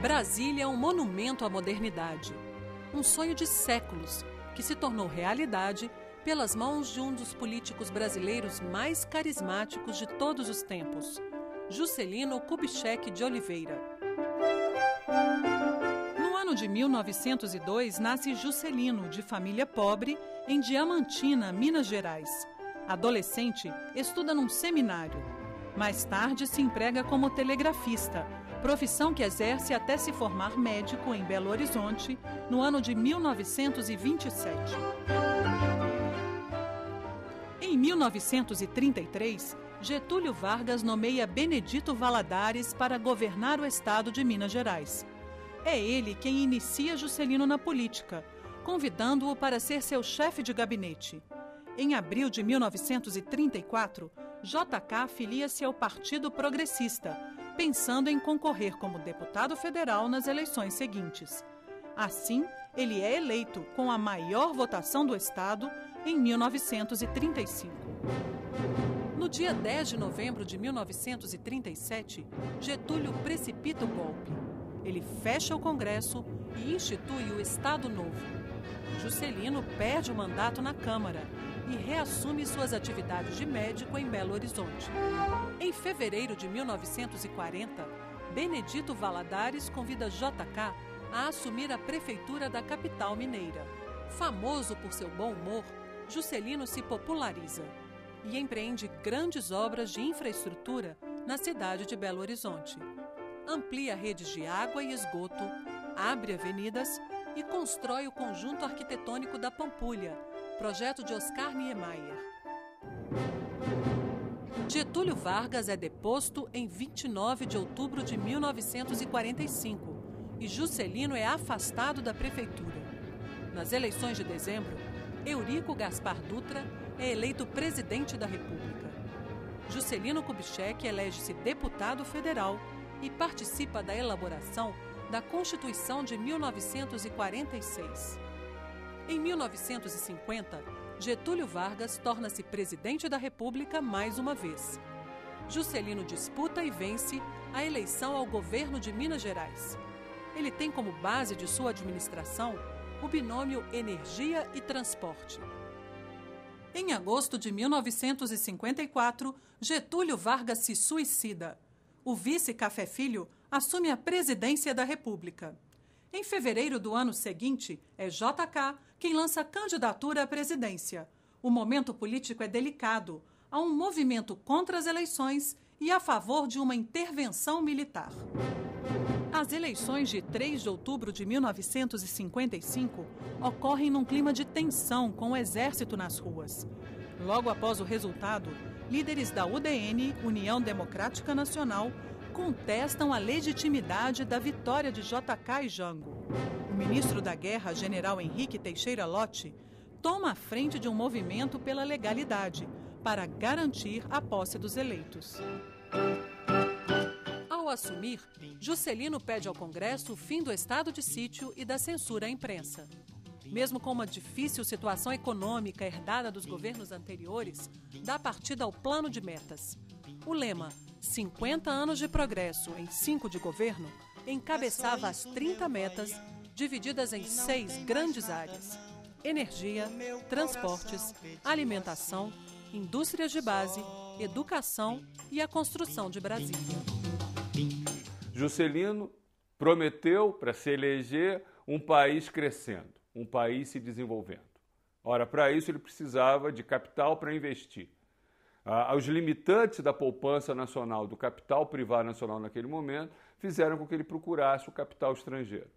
Brasília é um monumento à modernidade. Um sonho de séculos que se tornou realidade pelas mãos de um dos políticos brasileiros mais carismáticos de todos os tempos, Juscelino Kubitschek de Oliveira. No ano de 1902, nasce Juscelino, de família pobre, em Diamantina, Minas Gerais. Adolescente, estuda num seminário. Mais tarde, se emprega como telegrafista, profissão que exerce até se formar médico em Belo Horizonte, no ano de 1927. Em 1933, Getúlio Vargas nomeia Benedito Valadares para governar o estado de Minas Gerais. É ele quem inicia Juscelino na política, convidando-o para ser seu chefe de gabinete. Em abril de 1934, JK filia-se ao Partido Progressista, pensando em concorrer como deputado federal nas eleições seguintes. Assim, ele é eleito com a maior votação do estado em 1935. No dia 10 de novembro de 1937, Getúlio precipita o golpe. Ele fecha o Congresso e institui o Estado Novo. Juscelino perde o mandato na Câmara e reassume suas atividades de médico em Belo Horizonte. Em fevereiro de 1940, Benedito Valadares convida JK a assumir a prefeitura da capital mineira. Famoso por seu bom humor, Juscelino se populariza e empreende grandes obras de infraestrutura na cidade de Belo Horizonte. Amplia redes de água e esgoto, abre avenidas e constrói o conjunto arquitetônico da Pampulha, projeto de Oscar Niemeyer. Getúlio Vargas é deposto em 29 de outubro de 1945 e Juscelino é afastado da prefeitura. Nas eleições de dezembro, Eurico Gaspar Dutra é eleito presidente da República. Juscelino Kubitschek elege-se deputado federal e participa da elaboração da Constituição de 1946. Em 1950, Getúlio Vargas torna-se presidente da República mais uma vez. Juscelino disputa e vence a eleição ao governo de Minas Gerais. Ele tem como base de sua administração o binômio energia e transporte. Em agosto de 1954, Getúlio Vargas se suicida. O vice Café Filho assume a presidência da República. Em fevereiro do ano seguinte, é JK quem lança candidatura à presidência. O momento político é delicado. Há um movimento contra as eleições e a favor de uma intervenção militar. As eleições de 3 de outubro de 1955 ocorrem num clima de tensão com o exército nas ruas. Logo após o resultado, líderes da UDN, União Democrática Nacional, contestam a legitimidade da vitória de JK e Jango. O ministro da Guerra, general Henrique Teixeira Lott, toma a frente de um movimento pela legalidade para garantir a posse dos eleitos. Ao assumir, Juscelino pede ao Congresso o fim do estado de sítio e da censura à imprensa. Mesmo com uma difícil situação econômica herdada dos governos anteriores, dá partida ao plano de metas. O lema 50 anos de progresso em 5 de governo encabeçava as 30 metas divididas em 6 grandes áreas: energia, transportes, alimentação, indústrias de base, educação e a construção de Brasília. Juscelino prometeu para se eleger um país crescendo, um país se desenvolvendo. Ora, para isso ele precisava de capital para investir. Os limitantes da poupança nacional, do capital privado nacional naquele momento, fizeram com que ele procurasse o capital estrangeiro.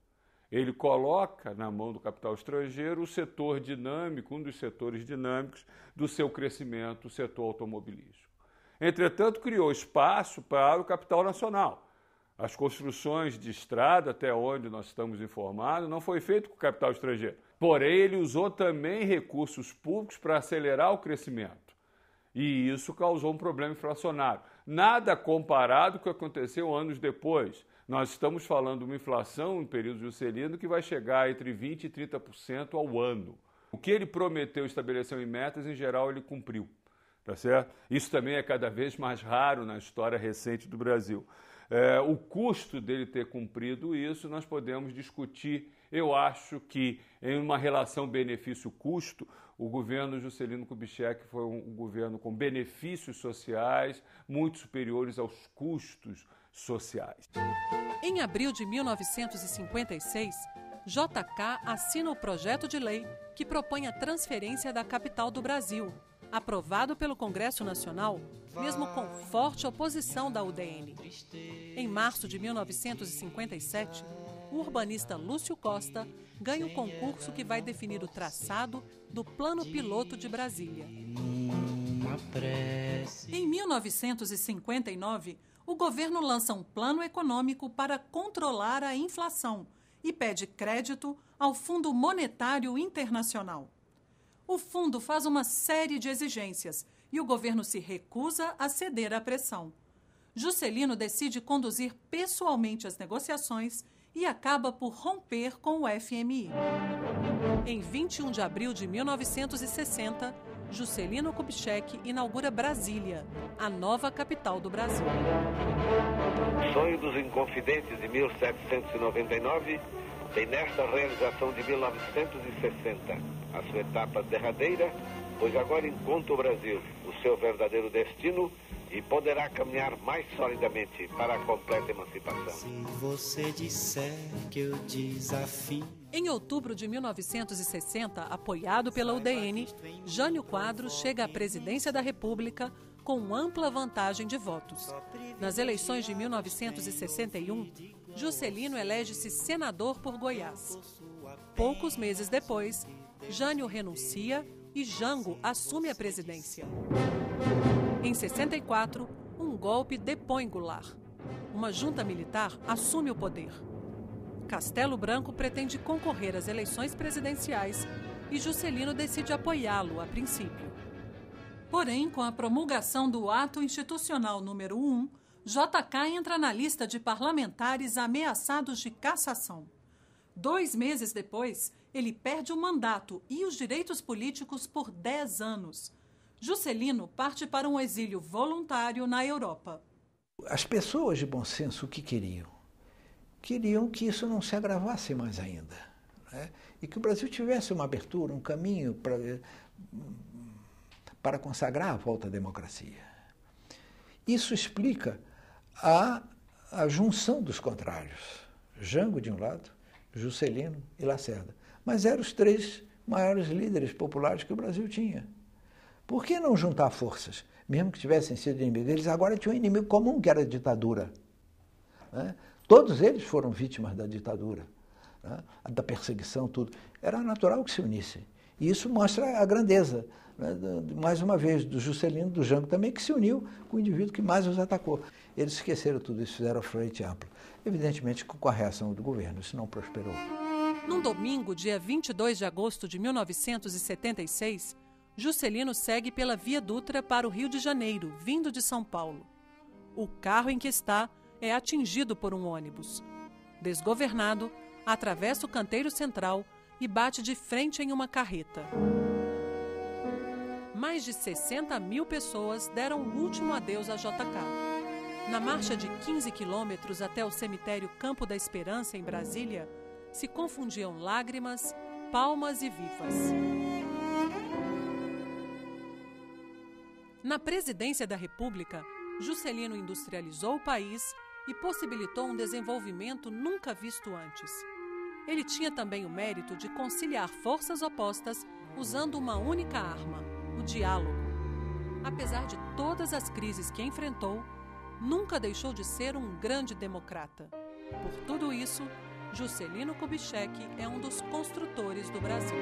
Ele coloca na mão do capital estrangeiro o setor dinâmico, um dos setores dinâmicos do seu crescimento, o setor automobilístico. Entretanto, criou espaço para o capital nacional. As construções de estrada, até onde nós estamos informados, não foi feito com capital estrangeiro. Porém, ele usou também recursos públicos para acelerar o crescimento. E isso causou um problema inflacionário. Nada comparado com o que aconteceu anos depois. Nós estamos falando de uma inflação no período Juscelino que vai chegar entre 20% e 30% ao ano. O que ele prometeu, estabeleceu em metas, em geral ele cumpriu. Tá certo? Isso também é cada vez mais raro na história recente do Brasil. o custo dele ter cumprido isso, nós podemos discutir. Eu acho que, em uma relação benefício-custo, o governo Juscelino Kubitschek foi um governo com benefícios sociais muito superiores aos custos sociais. Em abril de 1956, JK assina o projeto de lei que propõe a transferência da capital do Brasil, aprovado pelo Congresso Nacional, mesmo com forte oposição da UDN. Em março de 1957, o urbanista Lúcio Costa ganha o concurso que vai definir o traçado do Plano Piloto de Brasília. Em 1959, o governo lança um plano econômico para controlar a inflação e pede crédito ao Fundo Monetário Internacional. O fundo faz uma série de exigências e o governo se recusa a ceder à pressão. Juscelino decide conduzir pessoalmente as negociações e acaba por romper com o FMI. Em 21 de abril de 1960, Juscelino Kubitschek inaugura Brasília, a nova capital do Brasil. O sonho dos Inconfidentes de 1799 tem nesta realização de 1960 a sua etapa derradeira, pois agora encontra o Brasil o seu verdadeiro destino e poderá caminhar mais solidamente para a completa emancipação. Se você disser que eu desafio... Em outubro de 1960, apoiado pela UDN, Jânio Quadros chega à presidência da República com ampla vantagem de votos. Nas eleições de 1961, Juscelino elege-se senador por Goiás. Poucos meses depois, Jânio renuncia e Jango assume a presidência. Em 64, um golpe depõe Goulart. Uma junta militar assume o poder. Castelo Branco pretende concorrer às eleições presidenciais e Juscelino decide apoiá-lo a princípio. Porém, com a promulgação do Ato Institucional número 1, JK entra na lista de parlamentares ameaçados de cassação. 2 meses depois, ele perde o mandato e os direitos políticos por 10 anos. Juscelino parte para um exílio voluntário na Europa. As pessoas de bom senso o que queriam? Queriam que isso não se agravasse mais ainda, né? E que o Brasil tivesse uma abertura, um caminho para consagrar a volta à democracia. Isso explica a junção dos contrários. Jango de um lado, Juscelino e Lacerda. Mas eram os 3 maiores líderes populares que o Brasil tinha. Por que não juntar forças? Mesmo que tivessem sido inimigos, eles agora tinham um inimigo comum, que era a ditadura, né? Todos eles foram vítimas da ditadura, né? Da perseguição, tudo. Era natural que se unissem. E isso mostra a grandeza, né? Mais uma vez, do Juscelino, do Jango também, que se uniu com o indivíduo que mais os atacou. Eles esqueceram tudo isso, fizeram a frente ampla. Evidentemente, com a reação do governo, isso não prosperou. Num domingo, dia 22 de agosto de 1976, Juscelino segue pela Via Dutra para o Rio de Janeiro, vindo de São Paulo. O carro em que está é atingido por um ônibus. Desgovernado, atravessa o canteiro central e bate de frente em uma carreta. Mais de 60 mil pessoas deram o último adeus a JK. Na marcha de 15 quilômetros até o cemitério Campo da Esperança, em Brasília, se confundiam lágrimas, palmas e vivas. Na presidência da República, Juscelino industrializou o país e possibilitou um desenvolvimento nunca visto antes. Ele tinha também o mérito de conciliar forças opostas usando uma única arma, o diálogo. Apesar de todas as crises que enfrentou, nunca deixou de ser um grande democrata. Por tudo isso, Juscelino Kubitschek é um dos construtores do Brasil.